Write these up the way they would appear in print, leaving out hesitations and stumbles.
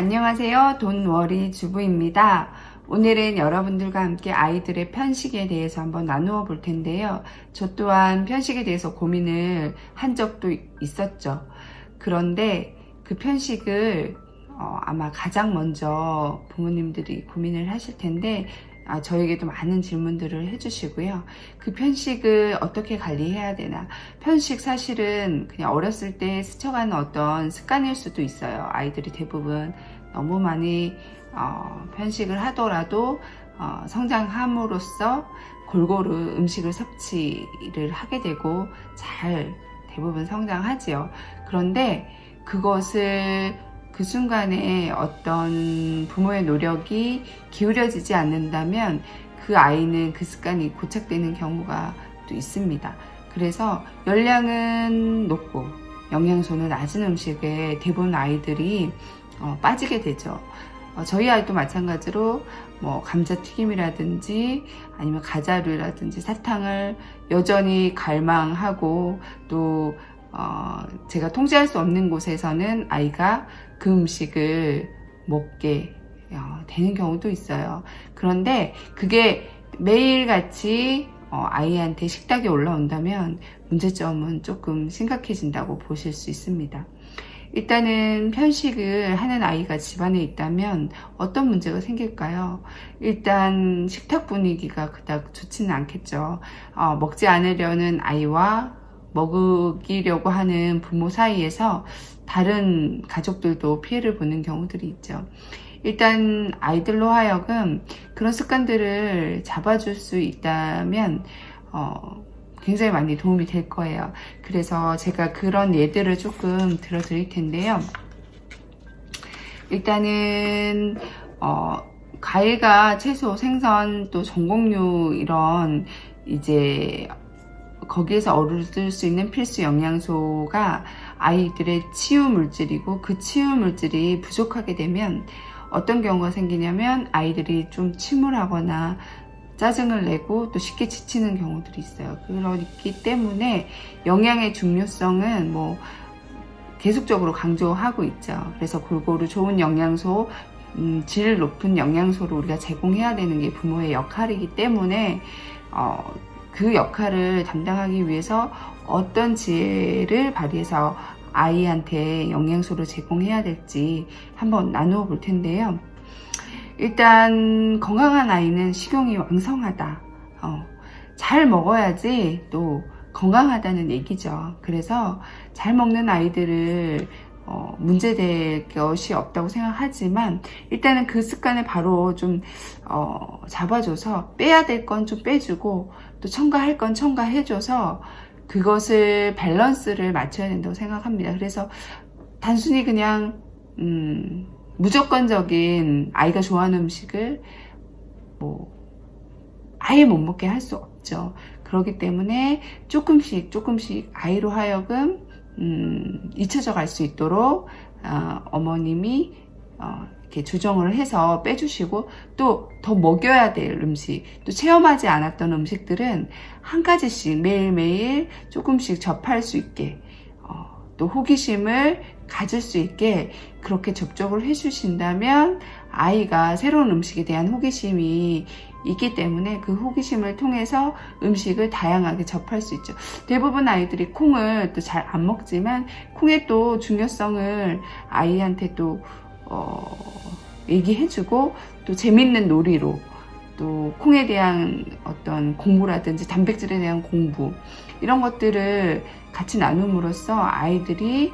안녕하세요. 돈워리 주부입니다. 오늘은 여러분들과 함께 아이들의 편식에 대해서 한번 나누어 볼 텐데요. 저 또한 편식에 대해서 고민을 한 적도 있었죠. 그런데 그 편식을 아마 가장 먼저 부모님들이 고민을 하실 텐데 저에게도 많은 질문들을 해주시고요. 그 편식을 어떻게 관리해야 되나. 편식 사실은 그냥 어렸을 때 스쳐가는 어떤 습관일 수도 있어요. 아이들이 대부분 너무 많이 편식을 하더라도 성장함으로써 골고루 음식을 섭취를 하게 되고 잘 대부분 성장하지요. 그런데 그것을 그 순간에 어떤 부모의 노력이 기울여지지 않는다면 그 아이는 그 습관이 고착되는 경우가 또 있습니다. 그래서 열량은 높고 영양소는 낮은 음식에 대부분 아이들이 빠지게 되죠. 저희 아이도 마찬가지로 감자튀김이라든지 아니면 과자류라든지 사탕을 여전히 갈망하고 또 제가 통제할 수 없는 곳에서는 아이가 그 음식을 먹게 되는 경우도 있어요. 그런데 그게 매일같이 아이한테 식탁에 올라온다면 문제점은 조금 심각해진다고 보실 수 있습니다. 일단은 편식을 하는 아이가 집안에 있다면 어떤 문제가 생길까요? 일단 식탁 분위기가 그닥 좋지는 않겠죠. 먹지 않으려는 아이와 먹이려고 하는 부모 사이에서 다른 가족들도 피해를 보는 경우들이 있죠. 일단 아이들로 하여금 그런 습관들을 잡아줄 수 있다면 굉장히 많이 도움이 될 거예요. 그래서 제가 그런 예들을 조금 들어드릴 텐데요. 일단은 과일과 채소, 생선, 또 전곡류 이런 이제 거기에서 얻을 수 있는 필수 영양소가 아이들의 치유 물질이고 그 치유 물질이 부족하게 되면 어떤 경우가 생기냐면 아이들이 좀 침울하거나 짜증을 내고 또 쉽게 지치는 경우들이 있어요. 그렇기 때문에 영양의 중요성은 계속적으로 강조하고 있죠. 그래서 골고루 좋은 영양소, 질 높은 영양소를 우리가 제공해야 되는 게 부모의 역할이기 때문에 그 역할을 담당하기 위해서 어떤 지혜를 발휘해서 아이한테 영양소를 제공해야 될지 한번 나누어 볼 텐데요. 일단 건강한 아이는 식욕이 왕성하다. 잘 먹어야지 또 건강하다는 얘기죠. 그래서 잘 먹는 아이들을 문제될 것이 없다고 생각하지만 일단은 그 습관을 바로 좀 잡아줘서 빼야 될 건 좀 빼주고 또 첨가할 건 첨가해줘서 그것을 밸런스를 맞춰야 된다고 생각합니다. 그래서 단순히 그냥 무조건적인 아이가 좋아하는 음식을 아예 못 먹게 할 수 없죠. 그렇기 때문에 조금씩 아이로 하여금 잊혀져 갈 수 있도록 어머님이 이렇게 조정을 해서 빼주시고 또 더 먹여야 될 음식, 또 체험하지 않았던 음식들은 한 가지씩 매일매일 조금씩 접할 수 있게 또 호기심을 가질 수 있게 그렇게 접촉을 해주신다면 아이가 새로운 음식에 대한 호기심이 있기 때문에 그 호기심을 통해서 음식을 다양하게 접할 수 있죠. 대부분 아이들이 콩을 또 잘 안 먹지만 콩의 또 중요성을 아이한테 또 얘기해주고 또 재밌는 놀이로 또 콩에 대한 어떤 공부라든지 단백질에 대한 공부 이런 것들을 같이 나눔으로써 아이들이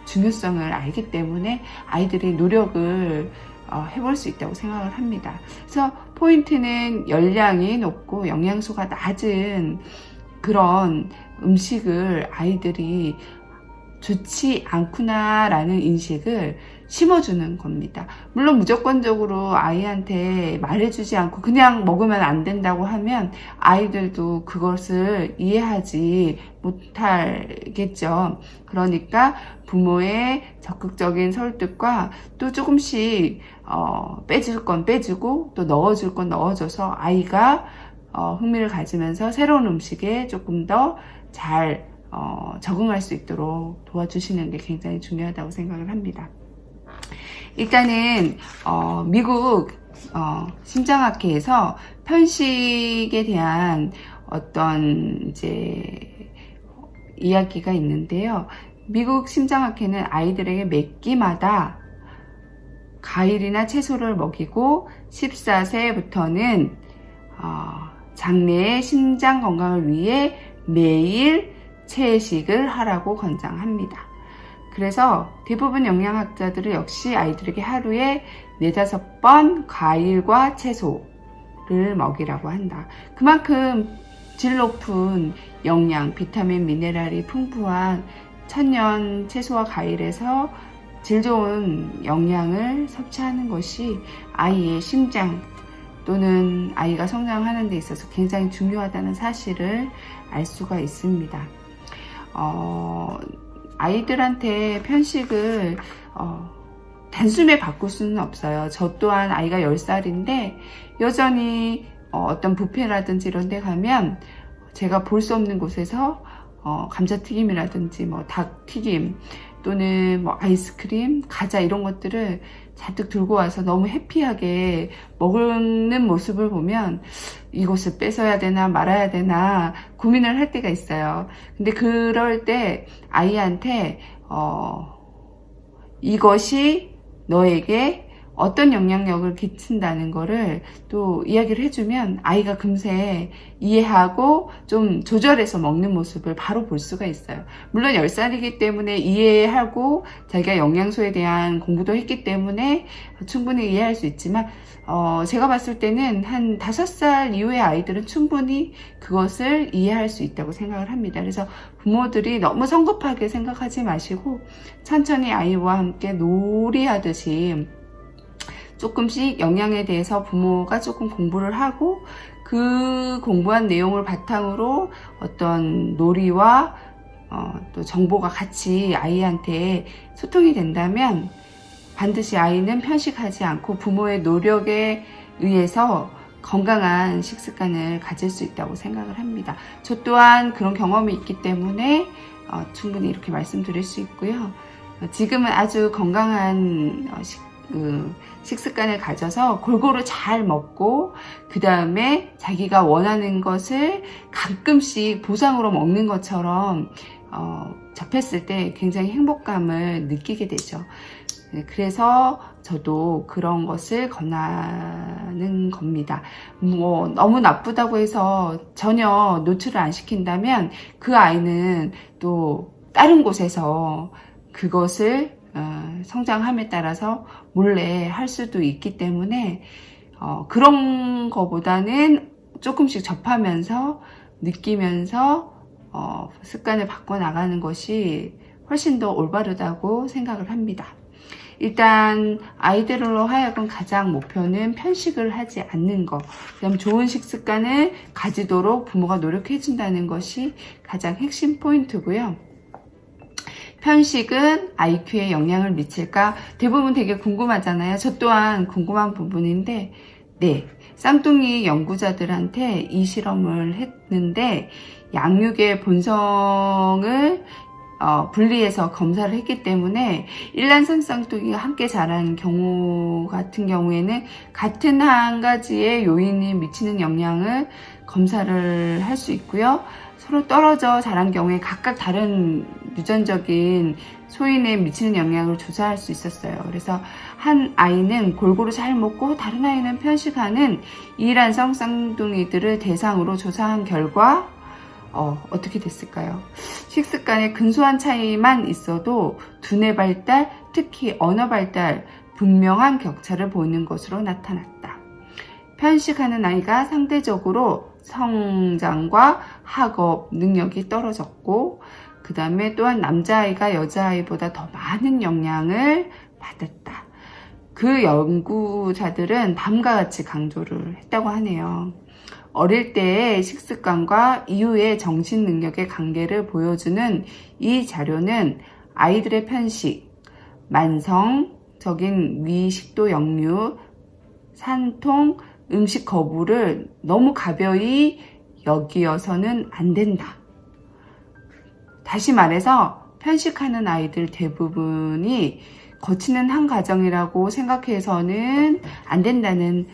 중요성을 알기 때문에 아이들이 노력을 해볼 수 있다고 생각을 합니다. 그래서 포인트는 열량이 높고 영양소가 낮은 그런 음식을 아이들이 좋지 않구나라는 인식을 심어주는 겁니다. 물론 무조건적으로 아이한테 말해주지 않고 그냥 먹으면 안 된다고 하면 아이들도 그것을 이해하지 못하겠죠. 그러니까 부모의 적극적인 설득과 또 조금씩 빼줄 건 빼주고 또 넣어줄 건 넣어줘서 아이가 흥미를 가지면서 새로운 음식에 조금 더 잘 적응할 수 있도록 도와주시는 게 굉장히 중요하다고 생각을 합니다. 일단은 미국 심장학회에서 편식에 대한 어떤 이제 이야기가 있는데요. 미국 심장학회는 아이들에게 매 끼마다 과일이나 채소를 먹이고 14세부터는 장래의 심장 건강을 위해 매일 채식을 하라고 권장합니다. 그래서 대부분 영양학자들은 역시 아이들에게 하루에 4-5번 과일과 채소를 먹이라고 한다. 그만큼 질 높은 영양, 비타민, 미네랄이 풍부한 천연 채소와 과일에서 질 좋은 영양을 섭취하는 것이 아이의 심장 또는 아이가 성장하는 데 있어서 굉장히 중요하다는 사실을 알 수가 있습니다. 아이들한테 편식을 단숨에 바꿀 수는 없어요. 저 또한 아이가 10살인데 여전히 어떤 뷔페라든지 이런 데 가면 제가 볼 수 없는 곳에서 감자튀김이라든지 뭐 닭튀김 또는 뭐 아이스크림, 과자 이런 것들을 잔뜩 들고 와서 너무 해피하게 먹는 모습을 보면 이것을 뺏어야 되나 말아야 되나 고민을 할 때가 있어요. 근데 그럴 때 아이한테 이것이 너에게 어떤 영향력을 끼친다는 거를 또 이야기를 해주면 아이가 금세 이해하고 좀 조절해서 먹는 모습을 바로 볼 수가 있어요. 물론 10살이기 때문에 이해하고 자기가 영양소에 대한 공부도 했기 때문에 충분히 이해할 수 있지만 제가 봤을 때는 한 5살 이후의 아이들은 충분히 그것을 이해할 수 있다고 생각을 합니다. 그래서 부모들이 너무 성급하게 생각하지 마시고 천천히 아이와 함께 놀이하듯이 조금씩 영양에 대해서 부모가 조금 공부를 하고 그 공부한 내용을 바탕으로 어떤 놀이와 또 정보가 같이 아이한테 소통이 된다면 반드시 아이는 편식하지 않고 부모의 노력에 의해서 건강한 식습관을 가질 수 있다고 생각을 합니다. 저 또한 그런 경험이 있기 때문에 충분히 이렇게 말씀드릴 수 있고요. 지금은 아주 건강한 식습관을 가져서 골고루 잘 먹고 그 다음에 자기가 원하는 것을 가끔씩 보상으로 먹는 것처럼 접했을 때 굉장히 행복감을 느끼게 되죠. 그래서 저도 그런 것을 권하는 겁니다. 뭐 너무 나쁘다고 해서 전혀 노출을 안 시킨다면 그 아이는 또 다른 곳에서 그것을 성장함에 따라서 몰래 할 수도 있기 때문에 그런 거보다는 조금씩 접하면서 느끼면서 습관을 바꿔나가는 것이 훨씬 더 올바르다고 생각을 합니다. 일단 아이들로 하여금 가장 목표는 편식을 하지 않는 것, 그다음 좋은 식습관을 가지도록 부모가 노력해 준다는 것이 가장 핵심 포인트고요. 편식은 IQ에 영향을 미칠까? 대부분 되게 궁금하잖아요. 저 또한 궁금한 부분인데, 네, 쌍둥이 연구자들한테 이 실험을 했는데 양육의 본성을 분리해서 검사를 했기 때문에 일란성 쌍둥이가 함께 자라는 경우 같은 경우에는 같은 한 가지의 요인이 미치는 영향을 검사를 할 수 있고요. 서로 떨어져 자란 경우에 각각 다른 유전적인 소인에 미치는 영향을 조사할 수 있었어요. 그래서 한 아이는 골고루 잘 먹고 다른 아이는 편식하는 이란성 쌍둥이들을 대상으로 조사한 결과 어떻게 됐을까요? 식습관에 근소한 차이만 있어도 두뇌 발달, 특히 언어 발달 분명한 격차를 보이는 것으로 나타났다. 편식하는 아이가 상대적으로 성장과 학업 능력이 떨어졌고 그 다음에 또한 남자아이가 여자아이보다 더 많은 영향을 받았다. 그 연구자들은 다음과 같이 강조를 했다고 하네요. 어릴 때의 식습관과 이후의 정신 능력의 관계를 보여주는 이 자료는 아이들의 편식, 만성적인 위식도 역류, 산통, 음식 거부를 너무 가벼이 여기어서는 안 된다. 다시 말해서 편식하는 아이들 대부분이 거치는 한 과정이라고 생각해서는 안 된다는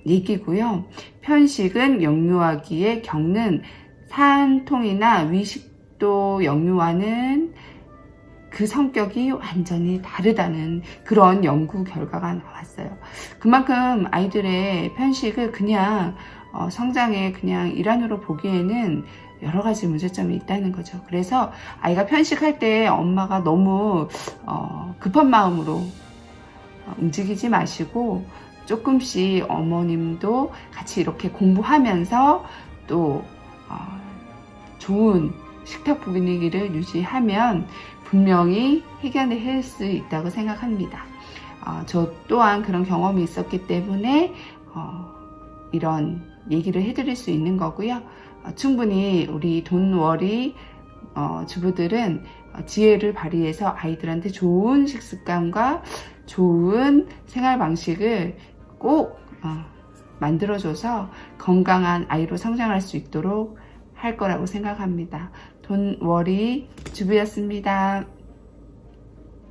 얘기고요. 편식은 영유아기에 겪는 산통이나 위식도 영유아는 그 성격이 완전히 다르다는 그런 연구 결과가 나왔어요. 그만큼 아이들의 편식을 그냥 성장의 그냥 일환으로 보기에는 여러 가지 문제점이 있다는 거죠. 그래서 아이가 편식할 때 엄마가 너무 급한 마음으로 움직이지 마시고 조금씩 어머님도 같이 이렇게 공부하면서 또 좋은 식탁 분위기를 유지하면 분명히 해결할 수 있다고 생각합니다. 저 또한 그런 경험이 있었기 때문에 이런 얘기를 해드릴 수 있는 거고요. 충분히 우리 돈워리 주부들은 지혜를 발휘해서 아이들한테 좋은 식습관과 좋은 생활 방식을 꼭 만들어줘서 건강한 아이로 성장할 수 있도록 할 거라고 생각합니다. 돈워리 주부였습니다.